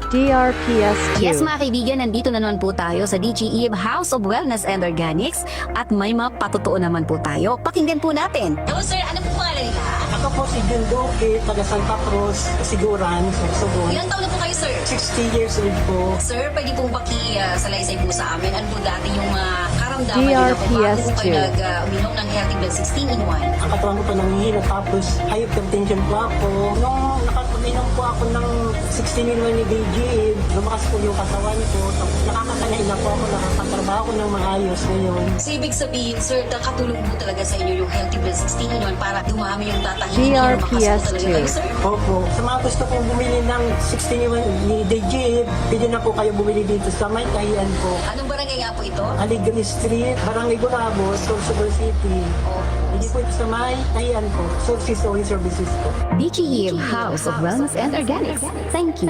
DRPS2. Yes mga kaibigan, nandito na naman po tayo sa DGE House of Wellness and Organics at may mga patotoo naman po tayo. Pakinggan po natin. Hello sir, ano po pangalan nila? Ako po si Jun Duque, taga Santa Cruz, Siguran, Sorsogon. Ilang taon na po kayo sir? 60 years old po. Sir, pwede pong salaysay po sa amin. Ano po dati yung karamdaman nyo na po bago po kayo nag-uminom ng Healthy Blood 16 in 1? Ang katawan ko po nanghihina, tapos hypertension po ako. Nung nakapag-inom po ako ng 16 in 1 ni DGE, lumakas po yung katawan ko. Tapos nakakasanay na po ako, nakakatrabaho ko ng maayos ngayon. So, ibig sabihin, sir, nakatulong po talaga sa inyo yung Healthy Blood 16 in 1 para dumami yung tatahimik DRPS2. kayo, sir? Opo. Sa mga gusto kong bumili ng 16 in 1 ni DGE, pwede na po kayo bumili dito sa May Kahian po. Anong barangay nga po ito? Aligan Street, Barangay Gurabo, Sorsogon City. Hindi po ito sa May Kahian po. Sources Oil Services po. DGE House of Wellness and Organics. Thank you.